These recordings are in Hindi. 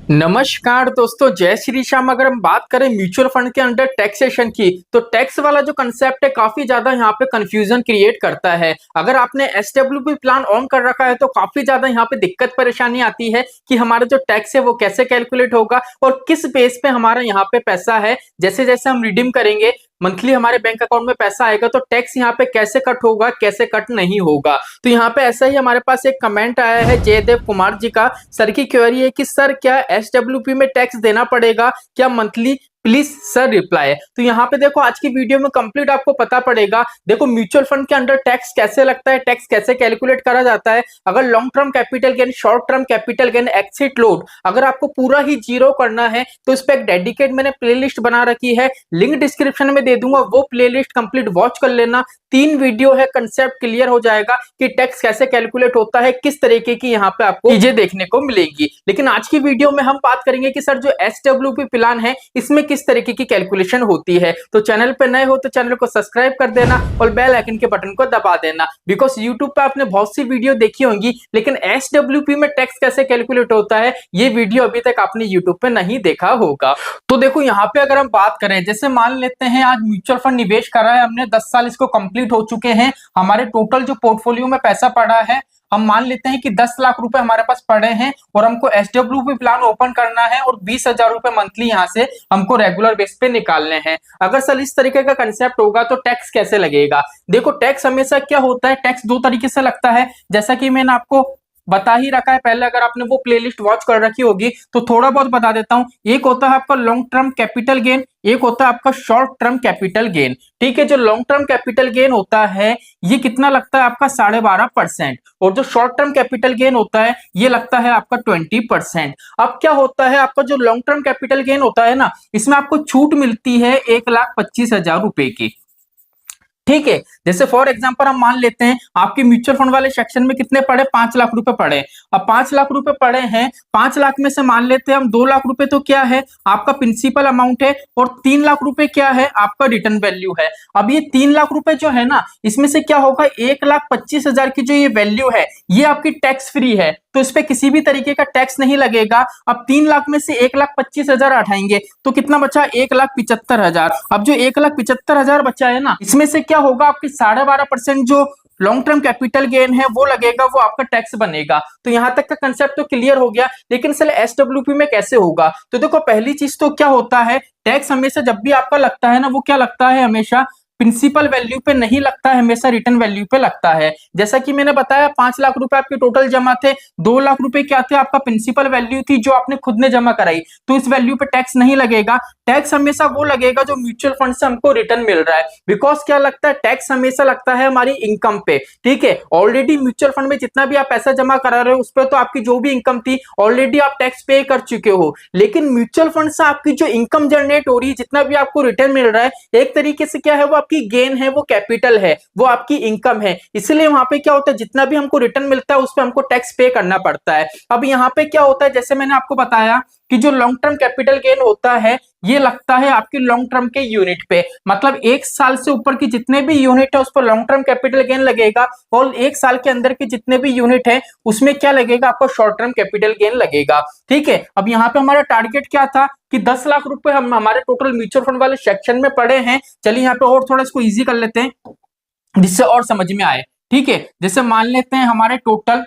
नमस्कार दोस्तों, जय श्री श्याम। अगर हम बात करें म्यूचुअल फंड के अंडर टैक्सेशन की, तो टैक्स वाला जो कंसेप्ट है काफी ज्यादा यहाँ पे कंफ्यूजन क्रिएट करता है। अगर आपने एसडब्ल्यूपी प्लान ऑन कर रखा है तो काफी ज्यादा यहाँ पे दिक्कत परेशानी आती है कि हमारा जो टैक्स है वो कैसे कैलकुलेट होगा और किस बेस पे हमारा यहाँ पे पैसा है। जैसे जैसे हम रिडीम करेंगे, मंथली हमारे बैंक अकाउंट में पैसा आएगा तो टैक्स यहाँ पे कैसे कट होगा, कैसे कट नहीं होगा। तो यहाँ पे ऐसा ही हमारे पास एक कमेंट आया है जयदेव कुमार जी का। सर की क्वेरी है कि सर क्या एसडब्ल्यूपी में टैक्स देना पड़ेगा क्या मंथली, प्लीज सर रिप्लाई। तो यहाँ पे देखो, आज की वीडियो में कंप्लीट आपको पता पड़ेगा। देखो म्यूचुअल फंड के अंडर टैक्स कैसे लगता है, टैक्स कैसे कैलकुलेट करा जाता है। अगर long term capital gain, short term capital gain, exit load अगर आपको पूरा ही जीरो करना है तो इस पे एक डेडिकेट मैंने प्लेलिस्ट बना रखी है, लिंक डिस्क्रिप्शन में दे दूंगा, वो प्लेलिस्ट कंप्लीट वॉच कर लेना। 3 वीडियो है, कंसेप्ट क्लियर हो जाएगा कि टैक्स कैसे कैलकुलेट होता है, किस तरीके की यहाँ पे आपको चीजें देखने को मिलेगी। लेकिन आज की वीडियो में हम बात करेंगे कि सर जो एसडब्ल्यूपी प्लान है इसमें किस तरीके की कैलकुलेशन होती है। तो चैनल पे नए हो तो चैनल को सब्सक्राइब कर देना और बेल आइकन के बटन को दबा देना, बिकॉज यूट्यूब पे आपने बहुत सी वीडियो देखी होंगी लेकिन एसडब्ल्यूपी में टैक्स कैसे कैलकुलेट होता है ये वीडियो अभी तक आपने यूट्यूब पे नहीं देखा होगा। तो देखो यहाँ पे अगर हम बात करें, जैसे मान लेते हैं आज म्यूचुअल फंड निवेश करा है हमने, 10 साल इसको कंप्लीट हो चुके हैं, हमारे टोटल जो पोर्टफोलियो में पैसा पड़ा है, हम मान लेते हैं कि 10 लाख रुपए हमारे पास पड़े हैं और हमको एसडब्ल्यूपी प्लान ओपन करना है और 20,000 रुपए मंथली यहाँ से हमको रेगुलर बेस पे निकालने हैं। अगर सर इस तरीके का कंसेप्ट होगा तो टैक्स कैसे लगेगा। देखो टैक्स हमेशा क्या होता है, टैक्स 2 तरीके से लगता है, जैसा कि मैंने आपको बता ही रखा है पहले, अगर आपने वो प्लेलिस्ट वॉच कर रखी होगी तो थोड़ा बहुत बता देता हूं। एक होता है आपका लॉन्ग टर्म कैपिटल गेन, एक होता है आपका शॉर्ट टर्म कैपिटल गेन। ठीक है, जो लॉन्ग टर्म कैपिटल गेन होता है ये कितना लगता है आपका 12.5%, और जो शॉर्ट टर्म कैपिटल गेन होता है ये लगता है आपका 20%। अब क्या होता है, आपका जो लॉन्ग टर्म कैपिटल गेन होता है ना, इसमें आपको छूट मिलती है 1,25,000 रुपए की। ठीक है, जैसे फॉर एग्जांपल हम मान लेते हैं आपके म्यूचुअल फंड वाले सेक्शन में कितने पड़े, 5 लाख रुपए पड़े। अब 5 लाख रुपए पड़े हैं, 5 लाख में से मान लेते हैं हम 2 लाख रुपए तो क्या है आपका प्रिंसिपल अमाउंट है और 3 लाख रुपए क्या है आपका रिटर्न वैल्यू है। अब ये 3 लाख रुपए जो है ना, इसमें से क्या होगा 1,25,000 की जो ये वैल्यू है ये आपकी टैक्स फ्री है, तो इस पे किसी भी तरीके का टैक्स नहीं लगेगा। अब 3 लाख में से 1,25,000 हटाएंगे तो कितना बचा, 1,75,000। अब जो 1,75,000 बचा है ना, इसमें से क्या होगा आपकी 12.5% जो लॉन्ग टर्म कैपिटल गेन है वो लगेगा, वो आपका टैक्स बनेगा। तो यहां तक का कंसेप्ट तो क्लियर हो गया। लेकिन सर एसडब्ल्यूपी में कैसे होगा, तो देखो पहली चीज तो क्या होता है, टैक्स हमेशा जब भी आपका लगता है ना, वो क्या लगता है हमेशा प्रिंसिपल वैल्यू पे नहीं लगता है, हमेशा रिटर्न वैल्यू पे लगता है। जैसा कि मैंने बताया 5 लाख रुपए आपके टोटल जमा थे, 2 लाख रुपए क्या थे आपका प्रिंसिपल वैल्यू थी जो आपने खुद ने जमा कराई, तो इस वैल्यू पे टैक्स नहीं लगेगा। टैक्स हमेशा वो लगेगा जो म्यूचुअल फंड से हमको रिटर्न मिल रहा है, बिकॉज क्या लगता है टैक्स हमेशा लगता है हमारी इनकम पे। ठीक है, ऑलरेडी म्यूचुअल फंड में जितना भी आप पैसा जमा करा रहे हो उस पर तो आपकी जो भी इनकम थी ऑलरेडी आप टैक्स पे कर चुके हो, लेकिन म्यूचुअल फंड से आपकी जो इनकम जनरेट हो रही है, जितना भी आपको रिटर्न मिल रहा है, एक तरीके से क्या है वो आपकी गेन है, वो कैपिटल है, वो आपकी इनकम है। इसलिए वहां पे क्या होता है, जितना भी हमको रिटर्न मिलता है उस पर हमको टैक्स पे करना पड़ता है। अब यहाँ पे क्या होता है, जैसे मैंने आपको बताया कि जो लॉन्ग टर्म कैपिटल गेन होता है ये लगता है आपकी लॉन्ग टर्म के यूनिट पे, मतलब 1 साल से ऊपर की जितने भी यूनिट है उस पर लॉन्ग टर्म कैपिटल गेन लगेगा, और 1 साल के अंदर के जितने भी यूनिट है उसमें क्या लगेगा आपको शॉर्ट टर्म कैपिटल गेन लगेगा। ठीक है, अब यहाँ पे हमारा टारगेट क्या था कि 10 लाख रुपए हम हमारे टोटल म्यूचुअल फंड वाले सेक्शन में पड़े हैं। चलिए यहाँ पे और थोड़ा इसको इजी कर लेते हैं जिससे और समझ में आए। ठीक है, जैसे मान लेते हैं हमारे टोटल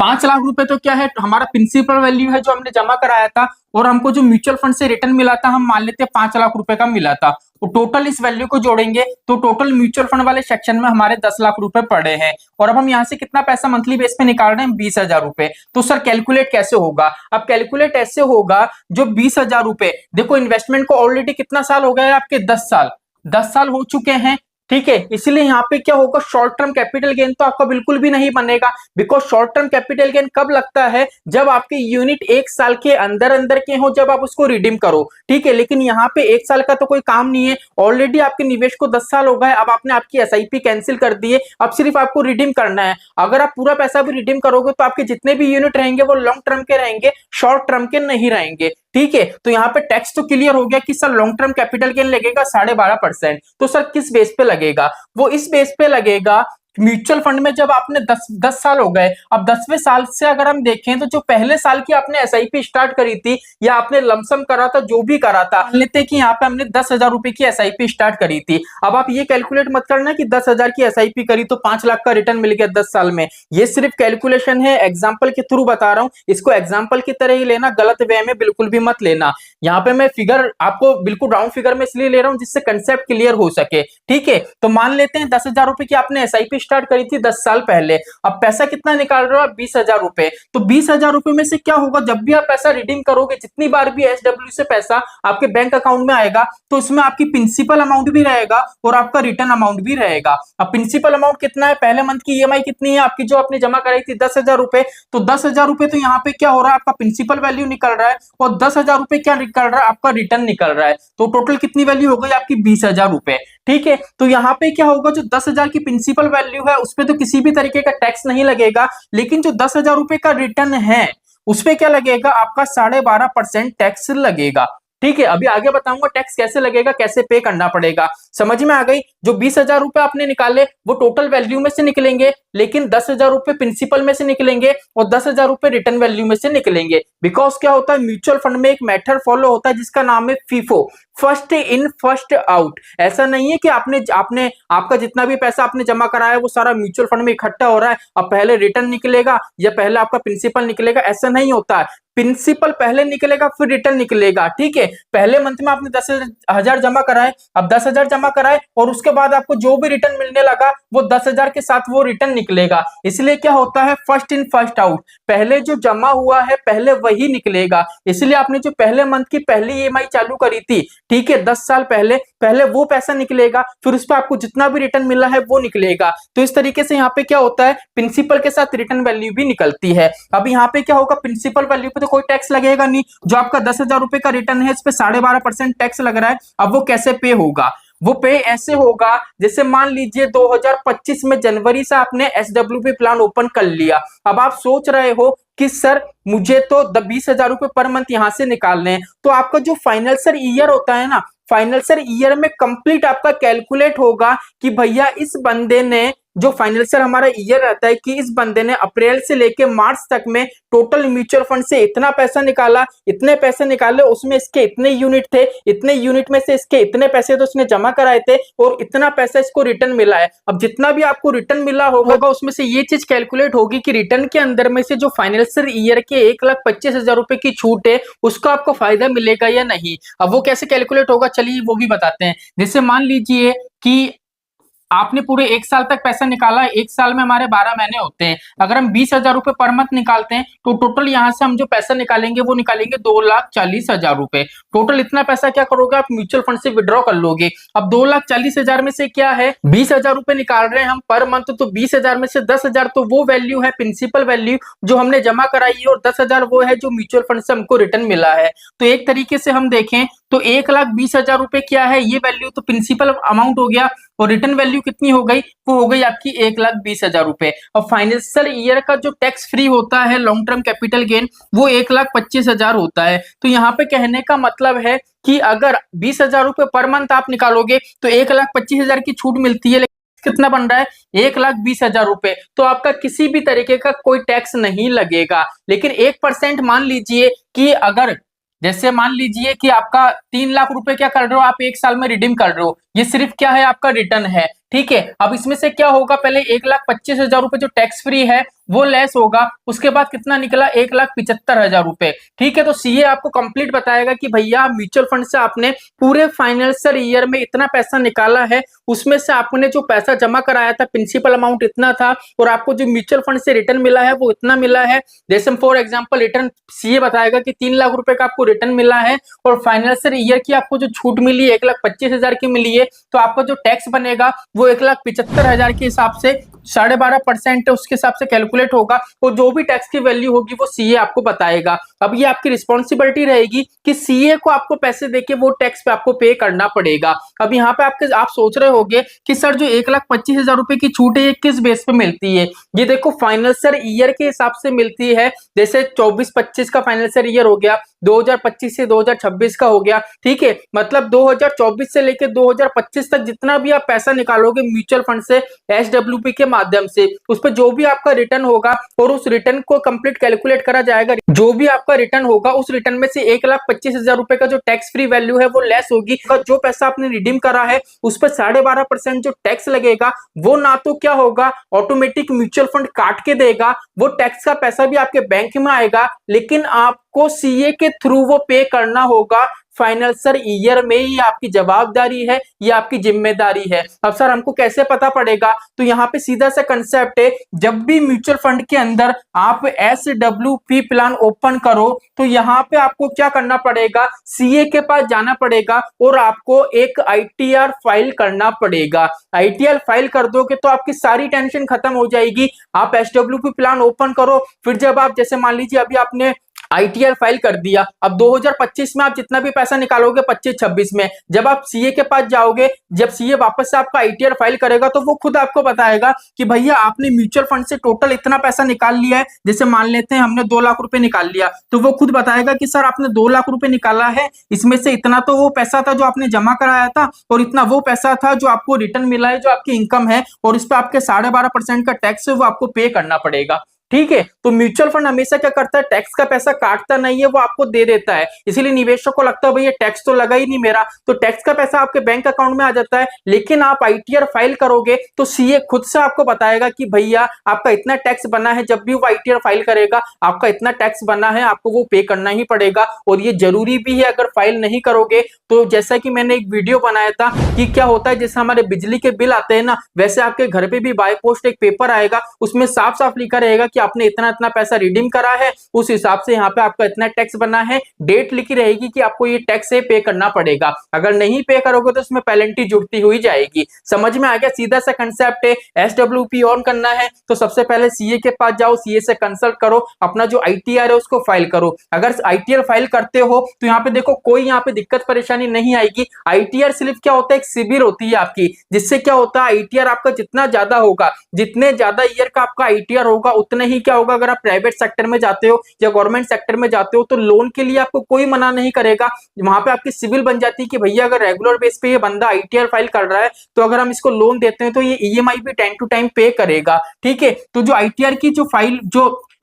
5 लाख रुपए तो क्या है हमारा प्रिंसिपल वैल्यू है जो हमने जमा कराया था, और हमको जो म्यूचुअल फंड से रिटर्न मिला था हम मान लेते हैं 5 लाख रुपए का मिला था, तो टोटल इस वैल्यू को जोड़ेंगे तो टोटल म्यूचुअल फंड वाले सेक्शन में हमारे 10 लाख रुपए पड़े हैं, और अब हम यहाँ से कितना पैसा मंथली बेस पे निकाल रहे हैं, 20,000 रुपए। तो सर कैलकुलेट कैसे होगा, अब कैलकुलेट ऐसे होगा, जो 20,000 रुपए, देखो इन्वेस्टमेंट को ऑलरेडी कितना साल हो गया है आपके, 10 साल, 10 साल हो चुके हैं। ठीक है, इसलिए यहाँ पे क्या होगा, शॉर्ट टर्म कैपिटल गेन तो आपका बिल्कुल भी नहीं बनेगा, because short term capital gain कब लगता है, जब आपके यूनिट 1 साल के अंदर अंदर के हो, जब आप उसको रिडीम करो। ठीक है, लेकिन यहाँ पे 1 साल का तो कोई काम नहीं है, ऑलरेडी आपके निवेश को 10 साल हो गए, अब आपने आपकी एसआईपी कैंसिल कर दी है, अब सिर्फ आपको रिडीम करना है। अगर आप पूरा पैसा भी रिडीम करोगे तो आपके जितने भी यूनिट रहेंगे वो लॉन्ग टर्म के रहेंगे, शॉर्ट टर्म के नहीं रहेंगे। ठीक है, तो यहाँ पे टैक्स तो क्लियर हो गया कि sir long term capital gain लगेगा 12.5%। तो सर किस बेस पे लगेगा, वो इस बेस पे लगेगा म्यूचुअल फंड में जब आपने 10 साल हो गए, अब 10वें साल से अगर हम देखें तो जो पहले साल की आपने एसआईपी स्टार्ट करी थी या आपने लमसम करा था, जो भी करा था, मान लेते हैं कि यहाँ पे हमने 10,000 रुपए की एसआईपी स्टार्ट करी थी। अब आप ये कैलकुलेट मत करना कि 10,000 की एसआईपी करी तो 5 लाख का रिटर्न मिल गया 10 साल में। ये सिर्फ कैलकुलेशन है, एग्जाम्पल के थ्रू बता रहा हूँ, इसको एग्जाम्पल की तरह ही लेना, गलत वे में बिल्कुल भी मत लेना। यहाँ पे मैं फिगर आपको बिल्कुल राउंड फिगर में इसलिए ले रहा हूँ जिससे कंसेप्ट क्लियर हो सके, ठीक है। तो मान लेते हैं 10,000 रुपए की आपने एसआईपी स्टार्ट करी थी 10 साल पहले। अब पैसा कितना निकाल रहे हो आप? 20,000 रुपए। तो 20,000 रुपए में से क्या होगा, जब भी आप पैसा रिडीम करोगे, जितनी बार भी एसडब्ल्यू से पैसा आपके बैंक अकाउंट में आएगा, तो इसमें आपकी प्रिंसिपल अमाउंट भी रहेगा और आपका रिटर्न अमाउंट भी रहेगा। अब प्रिंसिपल अमाउंट कितना है, पहले मंथ की ईएमआई कितनी है आपकी जो आपने जमा कराई थी 10,000 रुपए, तो 10,000 रुपए तो यहाँ पे क्या हो रहा है, आपका प्रिंसिपल वैल्यू निकल रहा है और 10,000 रुपए क्या निकल रहा है, आपका रिटर्न निकल रहा है। तो टोटल कितनी वैल्यू हो गई आपकी? 20,000 रुपए, ठीक है। तो यहाँ पे क्या होगा, जो 10,000 की प्रिंसिपल वैल्यू है उस पे तो किसी भी तरीके का टैक्स नहीं लगेगा, लेकिन जो 10,000 रुपए का रिटर्न है उस पे क्या लगेगा, आपका 12.5% टैक्स लगेगा, ठीक है। अभी आगे बताऊंगा टैक्स कैसे लगेगा, कैसे पे करना पड़ेगा। समझ में आ गई? जो 20,000 रुपए आपने निकाले वो टोटल वैल्यू में से निकलेंगे, लेकिन 10,000 रुपए प्रिंसिपल में से निकलेंगे और 10,000 रुपए रिटर्न वैल्यू में से निकलेंगे। बिकॉज क्या होता है, म्यूचुअल फंड में एक मेथड फॉलो होता है जिसका नाम है FIFO, first in first out. ऐसा नहीं है कि आपने आपने आपका जितना भी पैसा आपने जमा कराया है वो सारा म्यूचुअल फंड में इकट्ठा हो रहा है, अब पहले रिटर्न निकलेगा या पहले आपका प्रिंसिपल निकलेगा, ऐसा नहीं होता है। प्रिंसिपल पहले निकलेगा फिर रिटर्न निकलेगा, ठीक है। पहले मंथ में आपने 10,000 जमा कराए, अब 10,000 जमा कराए और उसके बाद आपको जो भी रिटर्न मिलने लगा वो 10,000 के साथ वो रिटर्न निकलेगा। इसलिए क्या होता है, फर्स्ट इन फर्स्ट आउट, पहले जो जमा हुआ है पहले वही निकलेगा। इसलिए आपने जो पहले मंथ की पहली ईएमआई चालू करी थी, ठीक है, 10 साल पहले, पहले वो पैसा निकलेगा, फिर उस पर आपको जितना भी रिटर्न मिला है वो निकलेगा। तो इस तरीके से यहाँ पे क्या होता है, प्रिंसिपल के साथ रिटर्न वैल्यू भी निकलती है। अब यहाँ पे क्या होगा, प्रिंसिपल वैल्यू पे तो कोई टैक्स लगेगा नहीं, जो आपका 10,000 रुपए का रिटर्न है इस पे 12.5% टैक्स लग रहा है। अब वो कैसे पे होगा, वो पे ऐसे होगा, जैसे मान लीजिए 2025 में जनवरी से आपने एसडब्ल्यूपी प्लान ओपन कर लिया। अब आप सोच रहे हो कि सर मुझे तो 20,000 रुपए पर मंथ यहां से निकालने हैं, तो आपका जो फाइनेंशियल ईयर होता है ना, फाइनेंशियल ईयर में कंप्लीट आपका कैलकुलेट होगा कि भैया इस बंदे ने, जो फाइनेंशियल हमारा ईयर रहता है, कि इस बंदे ने अप्रैल से लेके मार्च तक में टोटल म्यूचुअल फंड से इतना पैसा निकाला, इतने पैसे निकाले, उसमें इसके इतने यूनिट थे, इतने यूनिट में से इसके इतने पैसे तो उसने जमा कराए थे और इतना पैसा इसको रिटर्न मिला है। अब जितना भी आपको रिटर्न मिला होगा उसमें से ये चीज कैलकुलेट होगी कि रिटर्न के अंदर में से जो फाइनेंशियल ईयर के 1,25,000 रुपए की छूट है उसका आपको फायदा मिलेगा या नहीं। अब वो कैसे कैलकुलेट होगा, चलिए वो भी बताते हैं। जैसे मान लीजिए कि आपने पूरे 1 साल तक पैसा निकाला, 1 साल में हमारे 12 महीने होते हैं, अगर हम 20,000 रुपए पर मंथ निकालते हैं तो टोटल यहाँ से हम जो पैसा निकालेंगे वो निकालेंगे 2,40,000 रुपए। टोटल इतना पैसा क्या करोगे आप, म्यूचुअल फंड से विड्रॉ कर लोगे। अब 2,40,000 में से क्या है, 20,000 रुपए निकाल रहे हैं हम पर मंथ, तो 20,000 में से 10,000 तो वो वैल्यू है प्रिंसिपल वैल्यू जो हमने जमा कराई है और 10,000 वो है जो म्यूचुअल फंड से हमको रिटर्न मिला है। तो एक तरीके से हम देखें तो 1,20,000 रुपए क्या है, ये वैल्यू तो प्रिंसिपल अमाउंट हो गया और रिटर्न वैल्यू कितनी हो गई, वो हो गई आपकी 1,20,000 रुपए। और फाइनेंशियल ईयर का जो टैक्स फ्री होता है लॉन्ग टर्म कैपिटल गेन वो 1,25,000 होता है। तो यहाँ पे कहने का मतलब है कि अगर 20,000 रुपए पर मंथ आप निकालोगे तो 1,25,000 की छूट मिलती है, कितना बन रहा है, 1,20,000 रुपए। तो आपका किसी भी तरीके का कोई टैक्स नहीं लगेगा। लेकिन 1% मान लीजिए कि अगर, जैसे मान लीजिए कि आपका 3 लाख रुपए क्या कर रहे हो आप 1 साल में रिडीम कर रहे हो, ये सिर्फ क्या है, आपका रिटर्न है, ठीक है। अब इसमें से क्या होगा, पहले 1,25,000 रुपए जो टैक्स फ्री है वो लेस होगा, उसके बाद कितना निकला, 1,75,000 रुपए, ठीक है। तो सीए आपको कंप्लीट बताएगा कि भैया म्यूचुअल फंड से आपने पूरे फाइनेंशियल ईयर में इतना पैसा निकाला है, उसमें से आपने जो पैसा जमा कराया था प्रिंसिपल अमाउंट इतना था और आपको जो म्यूचुअल फंड से रिटर्न मिला है वो इतना मिला है। जैसे फॉर एग्जाम्पल रिटर्न सीए बताएगा कि 3 लाख रुपए का आपको रिटर्न मिला है और फाइनेंशियल ईयर की आपको जो छूट मिली है 1,25,000 की मिली है, तो आपका जो टैक्स बनेगा वो 1,75,000 के हिसाब से 12.5% उसके हिसाब से कैलकुलेट होगा और जो भी टैक्स की वैल्यू होगी वो सीए आपको बताएगा। अब ये आपकी रिस्पॉन्सिबिलिटी रहेगी कि सीए को आपको पैसे देके वो टैक्स पे आपको पे करना पड़ेगा। अब यहाँ पे आप सोच रहे होंगे कि सर जो 1,25,000 रुपए की छूट है ये किस बेस पे मिलती है, ये देखो फाइनेंशियल ईयर के हिसाब से मिलती है। जैसे 24-25 का फाइनेंशियल ईयर हो गया, 2025 से 2026 का हो गया, ठीक है। मतलब 2024 से लेकर 2025 तक जितना भी आप पैसा निकालोगे म्यूचुअल फंड से एसडब्ल्यूपी के माध्यम से उस पर जो भी आपका रिटर्न होगा और उस रिटर्न को कंप्लीट कैलकुलेट करा जाएगा। जो भी आपका रिटर्न होगा उस रिटर्न में से 1,25,000 रुपए का जो टैक्स फ्री वैल्यू है वो लेस होगी। जो पैसा आपने रिडीम करा है उस पर 12.5% जो टैक्स लगेगा वो ना तो क्या होगा ऑटोमेटिक म्यूचुअल फंड काट के देगा, वो टैक्स का पैसा भी आपके बैंक में आएगा, लेकिन आपको सीए के थ्रू वो पे करना होगा फाइनेंशियल ईयर में। ये आपकी जवाबदारी है, ये आपकी जिम्मेदारी है। अब सर हमको कैसे पता पड़ेगा? तो यहाँ पे सीधा सा कंसेप्ट है, जब भी म्यूचुअल फंड के अंदर आप SWP प्लान ओपन करो तो यहाँ पे आपको क्या करना पड़ेगा, सीए के पास जाना पड़ेगा और आपको एक ITR फाइल करना पड़ेगा। ITR फाइल कर दोगे तो आपकी सारी टेंशन खत्म हो जाएगी। आप SWP प्लान ओपन करो, फिर जब आप जैसे मान लीजिए अभी आपने ITR फाइल कर दिया, अब 2025 में आप जितना भी पैसा निकालोगे 25-26 में, जब आप सीए के पास जाओगे, जब सीए वापस से आपका ITR फाइल करेगा तो वो खुद आपको बताएगा कि भैया आपने म्यूचुअल फंड से टोटल इतना पैसा निकाल लिया है। जैसे मान लेते हैं हमने 2 लाख रुपए निकाल लिया, तो वो खुद बताएगा कि सर आपने 2 लाख रुपए निकाला है, इसमें से इतना तो वो पैसा था जो आपने जमा कराया था और इतना वो पैसा था जो आपको रिटर्न मिला है, जो आपकी इनकम है, और इस पर आपके 12.5% का टैक्स है वो आपको पे करना पड़ेगा। ठीक है, तो म्यूचुअल फंड हमेशा क्या करता है, टैक्स का पैसा काटता नहीं है, वो आपको दे देता है। इसीलिए निवेशक को लगता है भैया टैक्स तो लगा ही नहीं मेरा, तो टैक्स का पैसा आपके बैंक अकाउंट में आ जाता है। लेकिन आप ITR फाइल करोगे तो सीए खुद से आपको बताएगा कि भैया आपका इतना टैक्स बना है, जब भी वो ITR फाइल करेगा आपका इतना टैक्स बना है, आपको वो पे करना ही पड़ेगा। और ये जरूरी भी है, अगर फाइल नहीं करोगे तो जैसा कि मैंने एक वीडियो बनाया था कि क्या होता है, जैसे हमारे बिजली के बिल आते हैं ना, वैसे आपके घर पे भी बाय पोस्ट एक पेपर आएगा, उसमें साफ साफ लिखा रहेगा कि आपने इतना इतना पैसा रिडीम करा है, उस हिसाब से यहाँ पे आपका इतना टैक्स बना है, डेट लिखी रहेगी कि आपको ये टैक्स पे करना पड़ेगा। अगर नहीं पे करोगे तो उसमें पेनल्टी जुड़ती हुई जाएगी। समझ में आ गया? सीधा सा कंसेप्ट है। SWP ऑन करना है तो सबसे पहले सीए के पास जाओ, सीए से कंसल्ट करो, अपना जो ITR है उसको फाइल करो। अगर ITR फाइल करते हो तो यहाँ पे देखो कोई यहाँ पे दिक्कत परेशानी नहीं आएगी। ITR सिर्फ क्या होता है, एक सिबिल होती है आपकी, जिससे क्या होता है ITR आपका जितना ज्यादा होगा, जितने ज्यादा ईयर का आपका ITR होगा उतने ही क्या होगा, अगर आप प्राइवेट सेक्टर में जाते हो या गवर्नमेंट सेक्टर में जाते हो तो लोन के लिए आपको कोई मना नहीं करेगा। वहां पे आपकी सिविल बन जाती है कि भैया अगर रेगुलर बेस पे ये बंदा ITR फाइल कर रहा है तो अगर हम इसको लोन देते हैं तो ये EMI भी टाइम टू टाइम पे करेगा। ठीक है, तो जो ITR की जो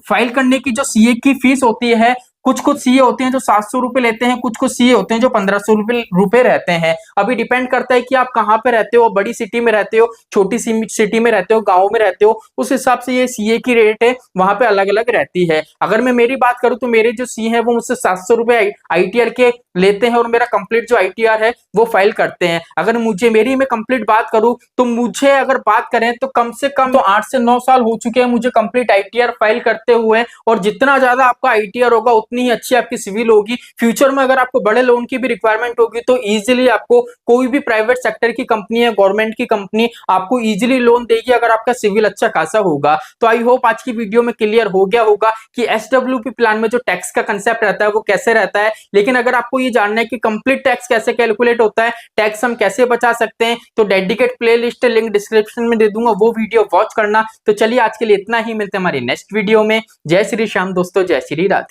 फाइल करने की जो सीए की फीस होती है, कुछ सीए होते हैं जो 700 रुपए लेते हैं, कुछ सीए होते हैं जो 1500 रुपए रहते हैं। अभी डिपेंड करता है कि आप कहाँ पे रहते हो, बड़ी सिटी में रहते हो, छोटी सिटी में रहते हो, गांव में रहते हो, उस हिसाब से ये सीए की रेट है वहां पे अलग अलग रहती है। अगर मैं मेरी बात करूं तो मेरे जो सीए है वो मुझसे 700 रुपए ITR के लेते हैं और मेरा कंप्लीट जो ITR है वो फाइल करते हैं। अगर मेरी मैं कंप्लीट बात करूं तो मुझे अगर बात करें तो कम से कम तो 8 से 9 साल हो चुके हैं मुझे कंप्लीट ITR फाइल करते हुए। और जितना ज्यादा आपका ITR होगा उतनी ही अच्छी आपकी सिविल होगी। फ्यूचर में अगर आपको बड़े लोन की भी रिक्वायरमेंट होगी तो इजीली आपको कोई भी प्राइवेट सेक्टर की कंपनी है, गवर्नमेंट की कंपनी आपको इजीली लोन देगी अगर आपका सिविल अच्छा खासा होगा। तो आई होप आज की वीडियो में क्लियर हो गया होगा कि SWP प्लान में जो टैक्स का कंसेप्ट रहता है वो कैसे रहता है। लेकिन अगर आपको ये जानना है कि कंप्लीट टैक्स कैसे कैलकुलेट होता है, टैक्स हम कैसे बचा सकते हैं, तो डेडिकेट प्लेलिस्ट लिंक डिस्क्रिप्शन में दे दूंगा, वो वीडियो वॉच करना। तो चलिए आज के लिए इतना ही, मिलते हैं हमारी नेक्स्ट वीडियो में। जय श्री श्याम दोस्तों, जय श्री राधे।